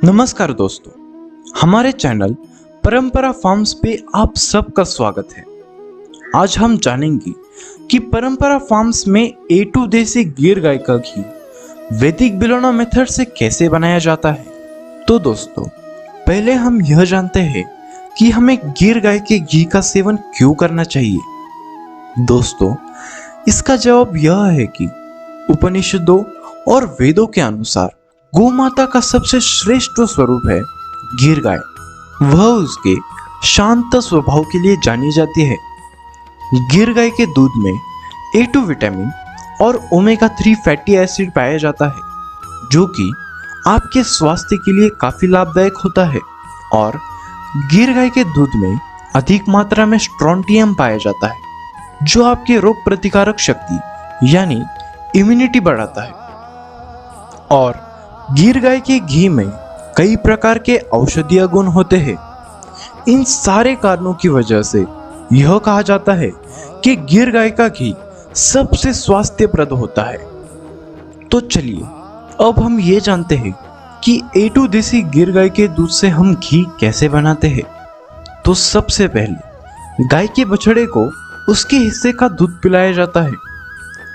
नमस्कार दोस्तों, हमारे चैनल परंपरा फार्म्स पे आप सबका स्वागत है। आज हम जानेंगे कि परंपरा फार्म्स में A2 देसी गिर गाय का घी वैदिक बिलोना मेथड से कैसे बनाया जाता है। तो दोस्तों, पहले हम यह जानते हैं कि हमें गिर गाय के घी का सेवन क्यों करना चाहिए। दोस्तों, इसका जवाब यह है कि उपनिषदों और वेदों के अनुसार गौ माता का सबसे श्रेष्ठ स्वरूप है गिर गाय। वह उसके शांत स्वभाव के लिए जानी जाती है। गिर गाय के दूध में A2 विटामिन और ओमेगा 3 फैटी एसिड पाया जाता है, जो कि आपके स्वास्थ्य के लिए काफी लाभदायक होता है। और गिर गाय के दूध में अधिक मात्रा में स्ट्रोंटियम पाया जाता है, जो आपके रोग प्रतिकारक शक्ति यानी इम्यूनिटी बढ़ाता है। और गिर गाय के घी में कई प्रकार के औषधीय गुण होते हैं। इन सारे कारणों की वजह से यह कहा जाता है कि गिर गाय का घी सबसे स्वास्थ्यप्रद होता है। तो चलिए अब हम ये जानते हैं कि A2 देसी गिर गाय के दूध से हम घी कैसे बनाते हैं। तो सबसे पहले गाय के बछड़े को उसके हिस्से का दूध पिलाया जाता है।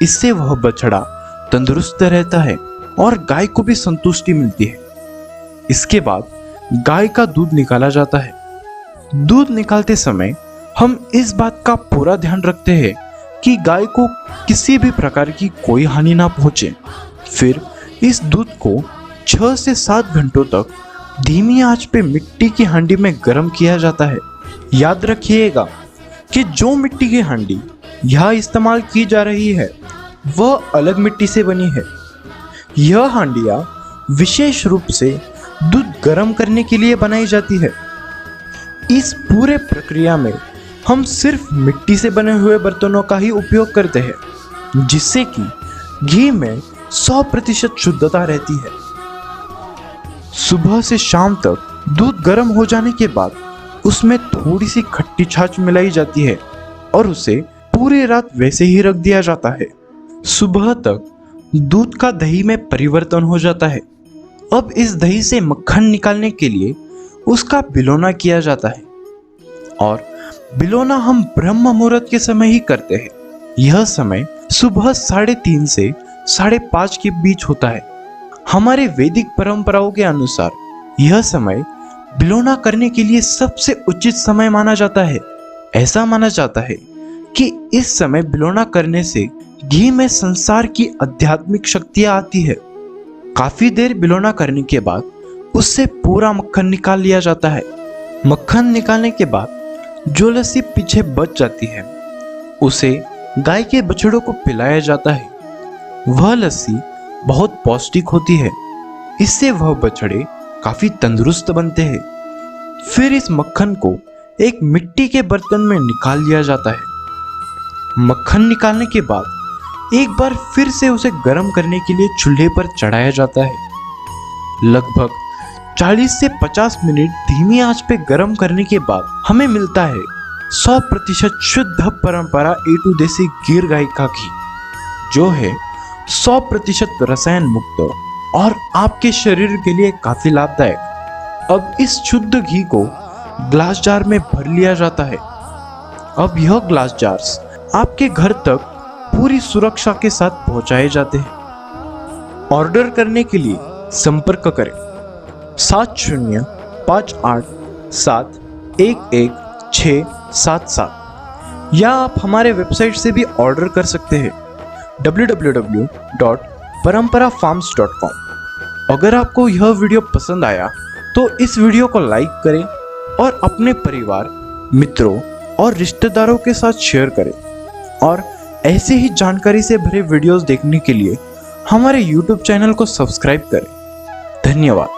इससे वह बछड़ा तंदुरुस्त रहता है और गाय को भी संतुष्टि मिलती है। इसके बाद गाय का दूध निकाला जाता है। दूध निकालते समय हम इस बात का पूरा ध्यान रखते हैं कि गाय को किसी भी प्रकार की कोई हानि ना पहुंचे। फिर इस दूध को 6 से 7 घंटों तक धीमी आंच पे मिट्टी की हांडी में गर्म किया जाता है। याद रखिएगा कि जो मिट्टी की हांडी यहाँ इस्तेमाल की जा रही है वह अलग मिट्टी से बनी है। यह हांडियां विशेष रूप से दूध गर्म करने के लिए बनाई जाती है। इस पूरे प्रक्रिया में हम सिर्फ मिट्टी से बने हुए बर्तनों का ही उपयोग करते हैं, जिससे कि घी में 100% शुद्धता रहती है। सुबह से शाम तक दूध गर्म हो जाने के बाद उसमें थोड़ी सी खट्टी छाछ मिलाई जाती है और उसे पूरी रात वैसे ही रख दिया जाता है। सुबह तक दूध का दही में परिवर्तन हो जाता है। अब इस दही से मक्खन निकालने के लिए उसका बिलोना किया जाता है। और बिलोना हम ब्रह्म मुहूर्त के समय ही करते हैं। यह समय सुबह 3:30 से 5:30 के बीच होता है। हमारे वैदिक परंपराओं के अनुसार यह समय बिलोना करने के लिए सबसे उचित समय माना जाता है। ऐसा माना जाता है कि इस समय बिलोना करने से घी में संसार की आध्यात्मिक शक्तियां आती है। काफी देर बिलोना करने के बाद उससे पूरा मक्खन निकाल लिया जाता है। मक्खन निकालने के बाद जो लस्सी पीछे बच जाती है उसे गाय के बछड़ों को पिलाया जाता है। वह लस्सी बहुत पौष्टिक होती है। इससे वह बछड़े काफी तंदुरुस्त बनते हैं। फिर इस मक्खन को एक मिट्टी के बर्तन में निकाल लिया जाता है। मक्खन निकालने के बाद एक बार फिर से उसे गर्म करने के लिए चूल्हे पर चढ़ाया जाता है। लगभग 40 से 50 मिनट धीमी आंच पे गर्म करने के बाद हमें मिलता है 100% शुद्ध परंपरा A2 देसी गिर गाय का घी, जो है 100% रसायन मुक्त और आपके शरीर के लिए काफी लाभदायक। अब इस शुद्ध घी को ग्लास जार में भर लिया जाता है। अब यह ग्लास जार्स आपके घर तक पूरी सुरक्षा के साथ पहुंचाए जाते हैं। ऑर्डर करने के लिए संपर्क करें 7058711677 या आप हमारे वेबसाइट से भी ऑर्डर कर सकते हैं www.paramparafarms.com। अगर आपको यह वीडियो पसंद आया तो इस वीडियो को लाइक करें और अपने परिवार, मित्रों और रिश्तेदारों के साथ शेयर करें। और ऐसे ही जानकारी से भरे वीडियोस देखने के लिए हमारे YouTube चैनल को सब्सक्राइब करें। धन्यवाद।